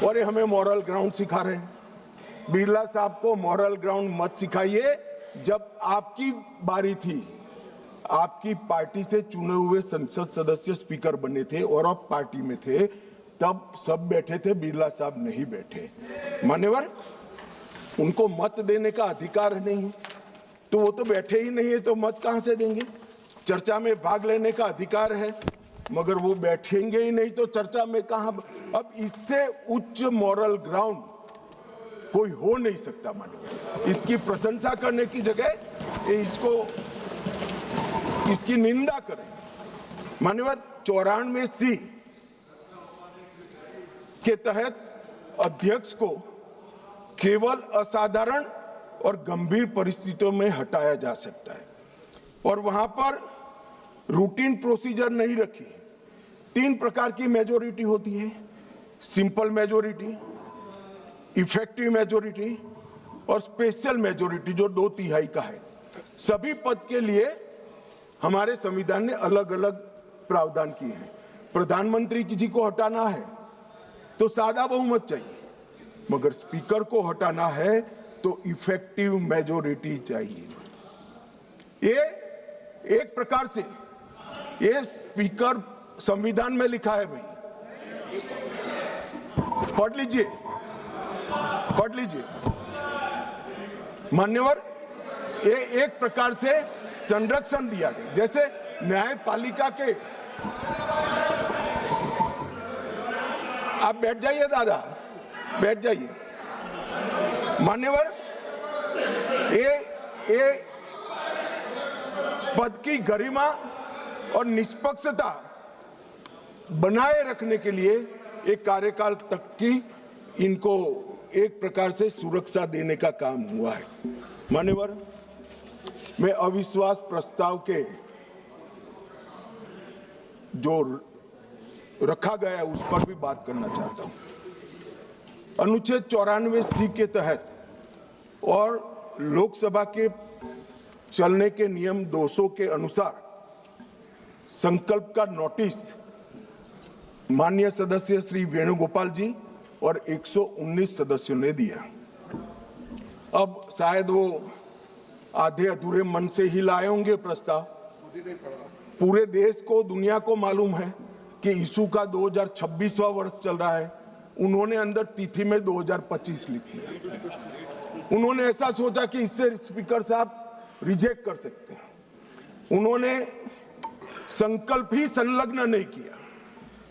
और ये हमें मॉरल ग्राउंड सिखा रहे हैं। बिरला साहब को मॉरल ग्राउंड मत सिखाइए। जब आपकी बारी थी, आपकी पार्टी से चुने हुए संसद सदस्य स्पीकर बने थे और आप पार्टी में थे, तब सब बैठे थे, बिरला साहब नहीं बैठे। मान्यवर, उनको मत देने का अधिकार नहीं, तो वो तो बैठे ही नहीं है, तो मत कहां से देंगे? चर्चा में भाग लेने का अधिकार है, मगर वो बैठेंगे ही नहीं, तो चर्चा में कहां? अब इससे उच्च मॉरल ग्राउंड कोई हो नहीं सकता। मान्यवर, इसकी प्रशंसा करने की जगह इसकी निंदा करें। मान्यवर, 94C के तहत अध्यक्ष को केवल असाधारण और गंभीर परिस्थितियों में हटाया जा सकता है, और वहां पर रूटीन प्रोसीजर नहीं रखी। 3 प्रकार की मेजोरिटी होती है: सिंपल मेजोरिटी, इफेक्टिव मेजोरिटी और स्पेशल मेजोरिटी, जो 2/3 का है। सभी पद के लिए हमारे संविधान ने अलग अलग प्रावधान किए हैं। प्रधानमंत्री जी को हटाना है तो सादा बहुमत चाहिए, मगर स्पीकर को हटाना है तो इफेक्टिव मेजोरिटी चाहिए। ये एक प्रकार से ये स्पीकर संविधान में लिखा है। भाई पढ़ लीजिए। मान्यवर, ये एक प्रकार से संरक्षण दिया गया। जैसे न्यायपालिका के, आप बैठ जाइए दादा, बैठ जाइए। मान्यवर, ये पद की गरिमा और निष्पक्षता बनाए रखने के लिए एक कार्यकाल तक की इनको एक प्रकार से सुरक्षा देने का काम हुआ है। मान्यवर, मैं अविश्वास प्रस्ताव के जो रखा गया है उस पर भी बात करना चाहता हूं। अनुच्छेद 94C के तहत और लोकसभा के चलने के नियम 200 के अनुसार संकल्प का नोटिस माननीय सदस्य श्री वेणुगोपाल जी और 119 सदस्यों ने दिया। अब शायद वो आधे अधूरे मन से ही लाए होंगे प्रस्ताव। पूरे देश को, दुनिया को मालूम है कि यीशु का 2026वां वर्ष चल रहा है। उन्होंने अंदर तिथि में 2025 लिखी है। उन्होंने ऐसा सोचा कि इससे स्पीकर साहब रिजेक्ट कर सकते हैं। उन्होंने संकल्प ही संलग्न नहीं किया।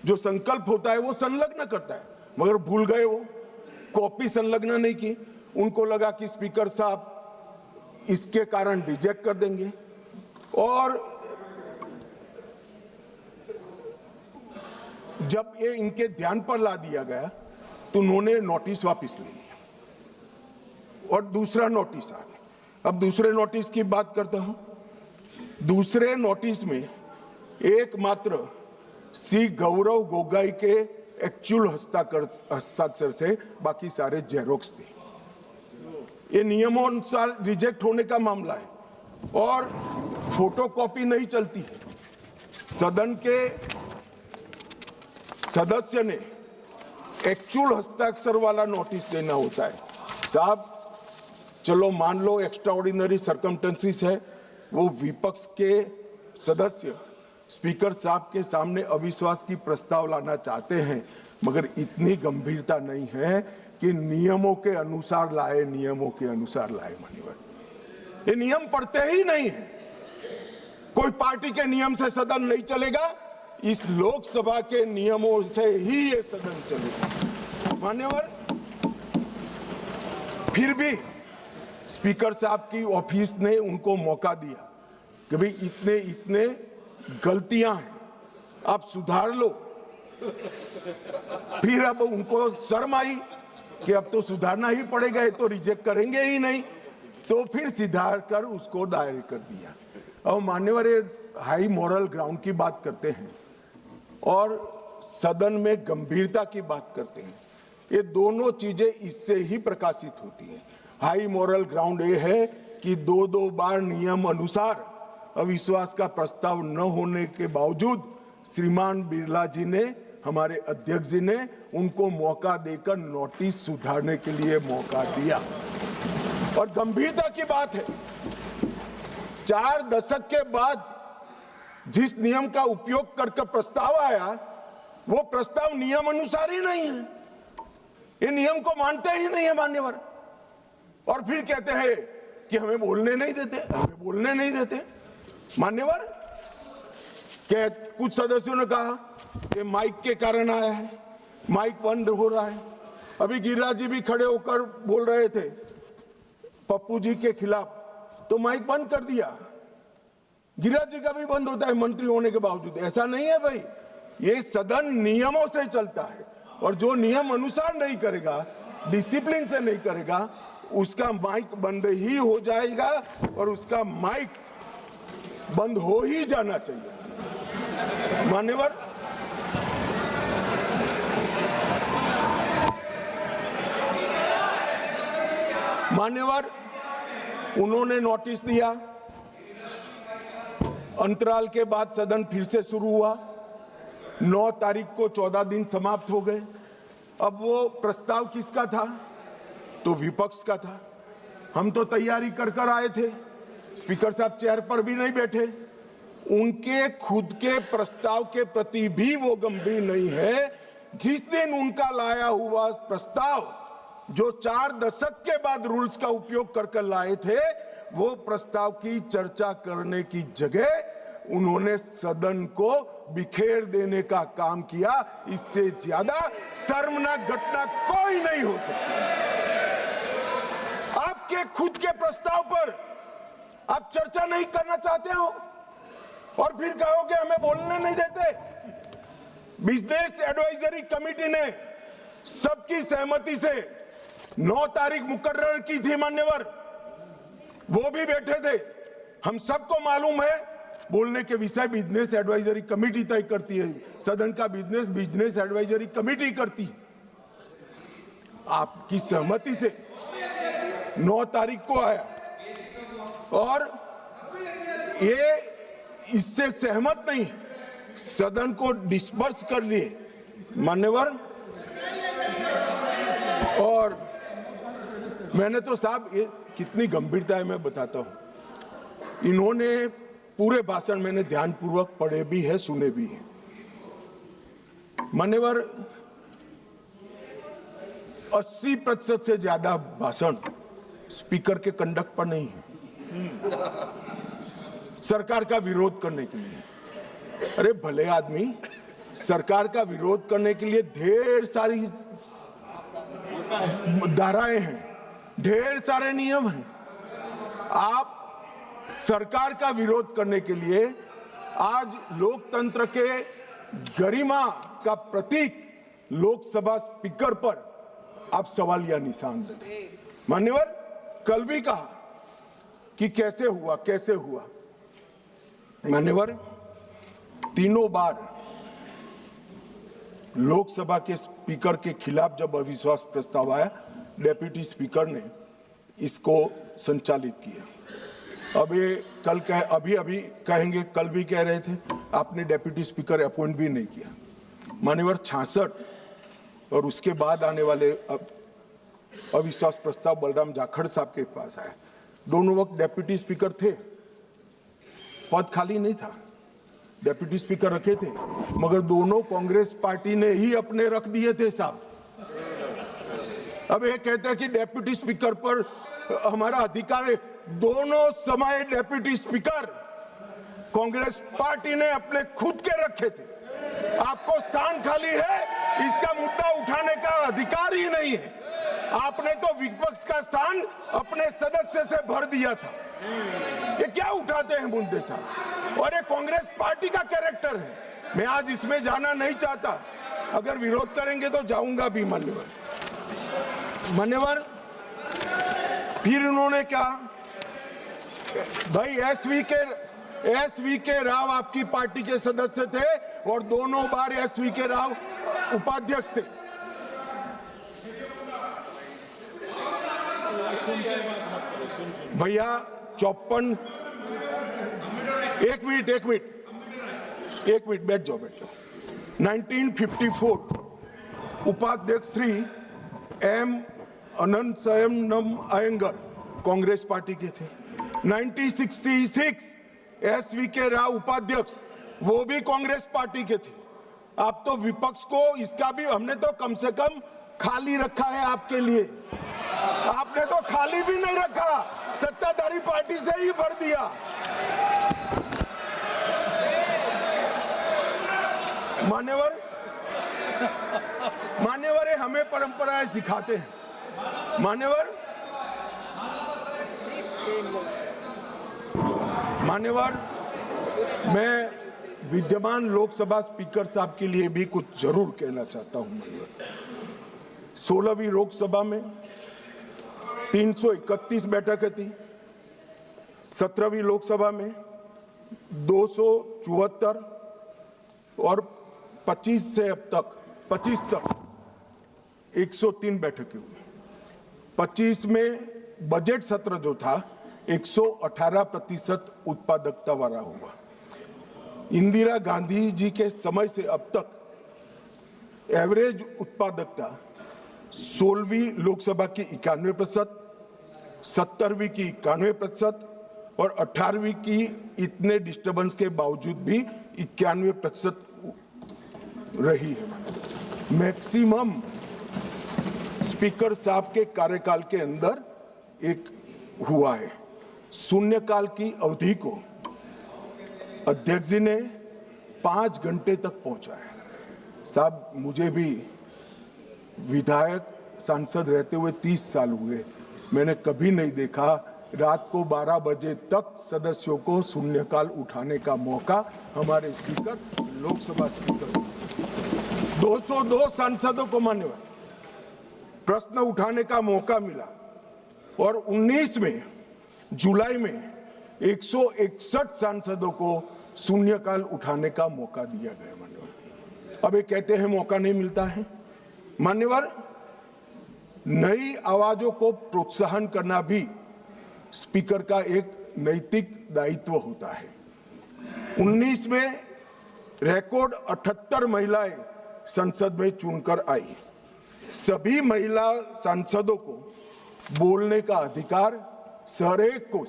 जो संकल्प होता है वो संलग्न करता है, मगर भूल गए, वो कॉपी संलग्न नहीं की। उनको लगा कि स्पीकर साहब इसके कारण रिजेक्ट कर देंगे, और जब ये इनके ध्यान पर ला दिया गया तो उन्होंने नोटिस वापस ले लिया और दूसरा नोटिस आ गया। अब दूसरे नोटिस की बात करता हूं। दूसरे नोटिस में एकमात्र सी गौरव गोगोई के एक्चुअल हस्ताक्षर से बाकी सारे जेरोक्स थे। ये नियमों अनुसार रिजेक्ट होने का मामला है और फोटोकॉपी नहीं चलती है। सदन के सदस्य ने एक्चुअल हस्ताक्षर वाला नोटिस देना होता है। साहब, चलो मान लो एक्स्ट्राऑर्डिनरी सर्कमस्टेंसेस है, वो विपक्ष के सदस्य स्पीकर साहब के सामने अविश्वास की प्रस्ताव लाना चाहते हैं, मगर इतनी गंभीरता नहीं है कि नियमों के अनुसार लाए, नियमों के अनुसार लाए। मान्यवर, ये नियम पढ़ते ही नहीं है। कोई पार्टी के नियम से सदन नहीं चलेगा, इस लोकसभा के नियमों से ही ये सदन चलेगा। मान्यवर, फिर भी स्पीकर साहब की ऑफिस ने उनको मौका दिया कि भाई इतने गलतियां हैं, आप सुधार लो। फिर अब उनको शर्म आई कि अब तो सुधारना ही पड़ेगा, ये तो रिजेक्ट करेंगे ही नहीं, तो फिर सुधार कर उसको दायर कर दिया। अब मान्यवर, हाई मॉरल ग्राउंड की बात करते हैं और सदन में गंभीरता की बात करते हैं। ये दोनों चीजें इससे ही प्रकाशित होती हैं। हाई मॉरल ग्राउंड ये है कि दो बार नियम अनुसार अविश्वास का प्रस्ताव न होने के बावजूद श्रीमान बिरला जी ने हमारे अध्यक्ष जी ने उनको मौका देकर नोटिस सुधारने के लिए मौका दिया। और गंभीरता की बात है, 4 दशक के बाद जिस नियम का उपयोग करके प्रस्ताव आया, वो प्रस्ताव नियम अनुसार ही नहीं है। ये नियम को मानते ही नहीं है मान्यवर, और फिर कहते हैं कि हमें बोलने नहीं देते। मान्यवर, कुछ सदस्यों ने कहा कि माइक के कारण आया है, माइक बंद हो रहा है। अभी गिरिराज जी भी खड़े होकर बोल रहे थे पप्पू जी के खिलाफ, तो माइक बंद कर दिया। गिरिराज जी का भी बंद होता है मंत्री होने के बावजूद। ऐसा नहीं है भाई, ये सदन नियमों से चलता है, और जो नियम अनुसार नहीं करेगा, डिसिप्लिन से नहीं करेगा, उसका माइक बंद ही हो जाएगा, और उसका माइक बंद हो ही जाना चाहिए। मान्यवर, उन्होंने नोटिस दिया, अंतराल के बाद सदन फिर से शुरू हुआ। 9 तारीख को 14 दिन समाप्त हो गए। अब वो प्रस्ताव किसका था? तो विपक्ष का था। हम तो तैयारी कर आए थे, स्पीकर साहब चेयर पर भी नहीं बैठे। उनके खुद के प्रस्ताव के प्रति भी वो गंभीर नहीं है। जिस दिन उनका लाया हुआ प्रस्ताव, जो 4 दशक के बाद रूल्स का उपयोग करके लाए थे, वो प्रस्ताव की चर्चा करने की जगह उन्होंने सदन को बिखेर देने का काम किया। इससे ज्यादा शर्मनाक घटना कोई नहीं हो सकती। आपके खुद के प्रस्ताव पर आप चर्चा नहीं करना चाहते हो, और फिर कहोगे हमें बोलने नहीं देते। बिजनेस एडवाइजरी कमेटी ने सबकी सहमति से 9 तारीख मुकर्रर की थी मान्यवर, वो भी बैठे थे। हम सबको मालूम है, बोलने के विषय बिजनेस एडवाइजरी कमेटी तय करती है, सदन का बिजनेस एडवाइजरी कमेटी करती। आपकी सहमति से 9 तारीख को आया, और ये इससे सहमत नहीं, सदन को डिस्पर्स कर लिए मान्यवर। और मैंने तो साहब, ये कितनी गंभीरता है मैं बताता हूं। इन्होंने पूरे भाषण मैंने ध्यानपूर्वक पढ़े भी है, सुने भी है मान्यवर। 80% से ज्यादा भाषण स्पीकर के कंडक्ट पर नहीं है, सरकार का विरोध करने के लिए। अरे भले आदमी, सरकार का विरोध करने के लिए ढेर सारी धाराएं हैं, ढेर सारे नियम हैं। आप सरकार का विरोध करने के लिए आज लोकतंत्र के गरिमा का प्रतीक लोकसभा स्पीकर पर आप सवालिया निशान दें। मान्यवर, कल भी कहा कि कैसे हुआ। मान्यवर, तीनों बार लोकसभा के स्पीकर के खिलाफ जब अविश्वास प्रस्ताव आया, डेप्यूटी स्पीकर ने इसको संचालित किया। अब ये कल अभी कहेंगे, कल भी कह रहे थे आपने डेप्यूटी स्पीकर अपॉइंट भी नहीं किया। मान्यवर, 66 और उसके बाद आने वाले अविश्वास प्रस्ताव बलराम जाखड़ साहब के पास आया। दोनों वक्त डेप्यूटी स्पीकर थे, पद खाली नहीं था, डेप्यूटी स्पीकर रखे थे, मगर दोनों कांग्रेस पार्टी ने ही अपने रख दिए थे साहब। अब ये कहते हैं कि डेप्यूटी स्पीकर पर हमारा अधिकार है। दोनों समय डेप्यूटी स्पीकर कांग्रेस पार्टी ने अपने खुद के रखे थे। आपको स्थान खाली है, इसका मुद्दा उठाने का अधिकार ही नहीं है। आपने तो विपक्ष का स्थान अपने सदस्य से भर दिया था। ये क्या उठाते हैं मुद्दे साहब, और ये कांग्रेस पार्टी का कैरेक्टर है। मैं आज इसमें जाना नहीं चाहता, अगर विरोध करेंगे तो जाऊंगा भी मान्यवर। फिर उन्होंने कहा, भाई एसवी के राव आपकी पार्टी के सदस्य थे, और दोनों बार एसवी के राव उपाध्यक्ष थे। भैया 54, एक मिनट बैठ जाओ। 1954 उपाध्यक्ष श्री एम अनंतशयनम अयंगर कांग्रेस पार्टी के थे। 1966 SVK राव उपाध्यक्ष, वो भी कांग्रेस पार्टी के थे। आप तो विपक्ष को इसका भी, हमने तो कम से कम खाली रखा है आपके लिए, आपने तो खाली भी नहीं रखा, सत्ताधारी पार्टी से ही भर दिया। मान्यवर हमें परंपराएं सिखाते हैं। मान्यवर मैं विद्यमान लोकसभा स्पीकर साहब के लिए भी कुछ जरूर कहना चाहता हूं। 16वीं लोकसभा में 331 बैठकें थी, 17वीं लोकसभा में 274 और 25 से अब तक 25 तक 103 बैठकें हुई। 25 में बजट सत्र जो था 118% उत्पादकता वाला हुआ। इंदिरा गांधी जी के समय से अब तक एवरेज उत्पादकता 16वीं लोकसभा की 91%, 17वीं की 91% और 18वीं की इतने डिस्टर्बेंस के बावजूद भी 91% रही है। मैक्सिमम स्पीकर साहब के कार्यकाल के अंदर एक हुआ है। शून्यकाल की अवधि को अध्यक्ष जी ने 5 घंटे तक पहुंचा है। साहब, मुझे भी विधायक सांसद रहते हुए 30 साल हुए, मैंने कभी नहीं देखा रात को 12 बजे तक सदस्यों को शून्यकाल उठाने का मौका हमारे स्पीकर, लोकसभा स्पीकर 202 सांसदों को मान्यवर प्रश्न उठाने का मौका मिला और 19 में जुलाई में 161 सांसदों को शून्यकाल उठाने का मौका दिया गया। मान्यवर अब ये कहते हैं मौका नहीं मिलता है। मान्यवर, नई आवाजों को प्रोत्साहन करना भी स्पीकर का एक नैतिक दायित्व होता है। 19 में रिकॉर्ड 78 महिलाएं संसद में चुनकर आई। सभी महिला सांसदों को बोलने का अधिकार हरेक को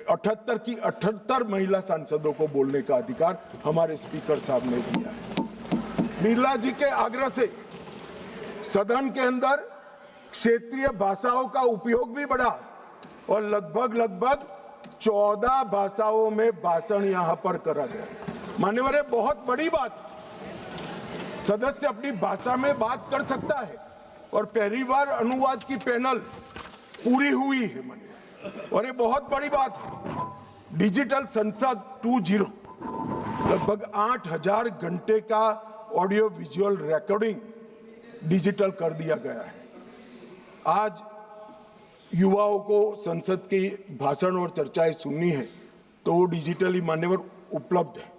78 की 78 महिला सांसदों को बोलने का अधिकार हमारे स्पीकर साहब ने दिया है। बिरला जी के आग्रह से सदन के अंदर क्षेत्रीय भाषाओं का उपयोग भी बढ़ा और लगभग 14 भाषाओं में भाषण यहां पर करा गया। मान्यवर, ये बहुत बड़ी बात, सदस्य अपनी भाषा में बात कर सकता है और पहली बार अनुवाद की पैनल पूरी हुई है मान्यवर, और ये बहुत बड़ी बात है। डिजिटल संसद 2.0 लगभग 8000 घंटे का ऑडियो विजुअल रिकॉर्डिंग डिजिटल कर दिया गया है। आज युवाओं को संसद की भाषण और चर्चाएं सुननी है तो वो डिजिटली मान्यवर उपलब्ध है।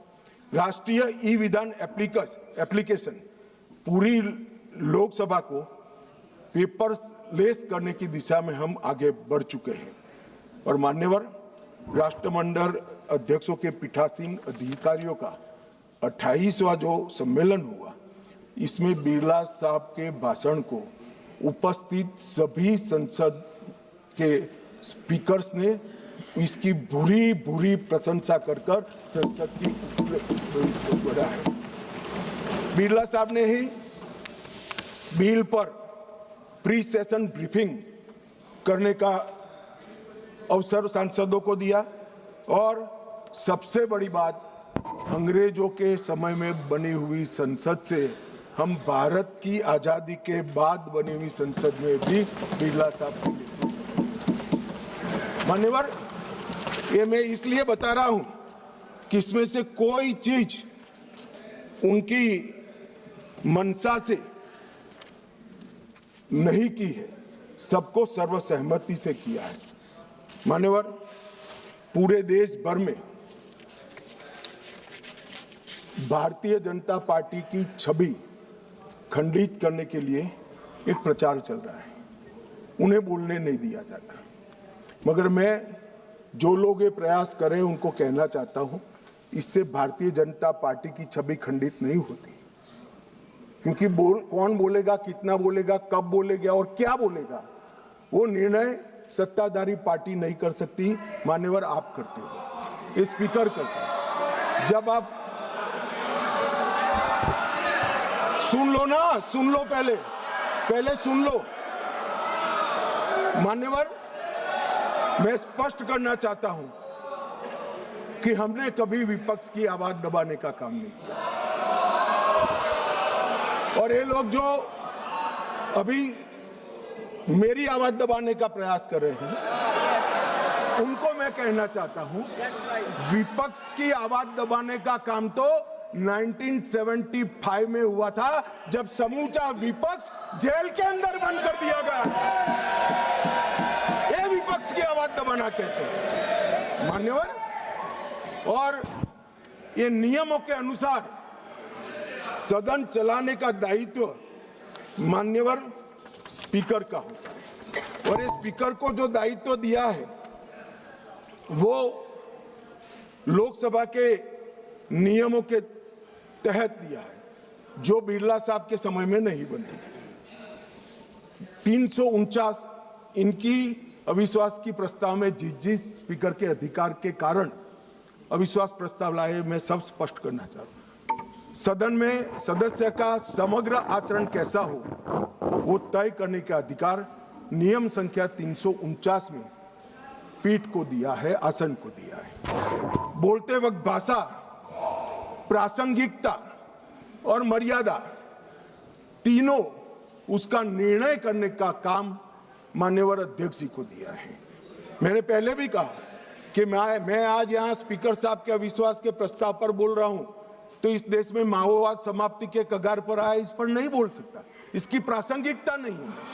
राष्ट्रीय ई विधान एप्लीकेशन पूरी लोकसभा को पेपरलेस करने की दिशा में हम आगे बढ़ चुके हैं। और मान्यवर, राष्ट्रमंडल अध्यक्षों के पीठासीन अधिकारियों का 28वां जो सम्मेलन हुआ, इसमें बिरला साहब के भाषण को उपस्थित सभी संसद के स्पीकर्स ने इसकी बुरी प्रशंसा कर संसद की बढ़ा है। बिरला साहब ने ही बिल पर प्री सेशन ब्रीफिंग करने का अवसर सांसदों को दिया और सबसे बड़ी बात, अंग्रेजों के समय में बनी हुई संसद से हम भारत की आजादी के बाद बनी हुई संसद में भी बिरला साहब के लिए मान्यवर, ये मैं इसलिए बता रहा हूं कि इसमें से कोई चीज उनकी मंशा से नहीं की है, सबको सर्वसहमति से किया है। मान्यवर, पूरे देश भर में भारतीय जनता पार्टी की छवि खंडित करने के लिए एक प्रचार चल रहा है, उन्हें बोलने नहीं दिया जाता। मगर मैं जो लोग ये प्रयास करें उनको कहना चाहता हूं इससे भारतीय जनता पार्टी की छवि खंडित नहीं होती, क्योंकि कौन बोलेगा, कितना बोलेगा, कब बोलेगा और क्या बोलेगा, वो निर्णय सत्ताधारी पार्टी नहीं कर सकती। मान्यवर आप करते हो, ये स्पीकर करते हो। जब आप सुन लो ना, सुन लो, पहले सुन लो। मान्यवर, मैं स्पष्ट करना चाहता हूं कि हमने कभी विपक्ष की आवाज दबाने का काम नहीं किया, और ये लोग जो अभी मेरी आवाज दबाने का प्रयास कर रहे हैं, उनको मैं कहना चाहता हूं, विपक्ष की आवाज दबाने का काम तो 1975 में हुआ था, जब समूचा विपक्ष जेल के अंदर बंद कर दिया गया। ये विपक्ष की आवाज दबाना कहते हैं मान्यवर। और ये नियमों के अनुसार सदन चलाने का दायित्व मान्यवर स्पीकर का होता है, और ये स्पीकर को जो दायित्व दिया है वो लोकसभा के नियमों के तहत दिया है, जो बिरला साहब के समय में नहीं बने। 349 इनकी अविश्वास की प्रस्ताव में जिस स्पीकर के अधिकार के कारण अविश्वास प्रस्ताव लाए, मैं सब स्पष्ट करना चाहता हूं। सदन में सदस्य का समग्र आचरण कैसा हो, वो तय करने का अधिकार नियम संख्या 349 में पीठ को दिया है, आसन को दिया है। बोलते वक्त भाषा, प्रासंगिकता और मर्यादा, तीनों उसका निर्णय करने का काम माननीय अध्यक्ष जी को दिया है। मैंने पहले भी कहा कि मैं आज यहाँ स्पीकर साहब के अविश्वास के प्रस्ताव पर बोल रहा हूं, तो इस देश में माओवाद समाप्ति के कगार पर आया, इस पर नहीं बोल सकता, इसकी प्रासंगिकता नहीं है।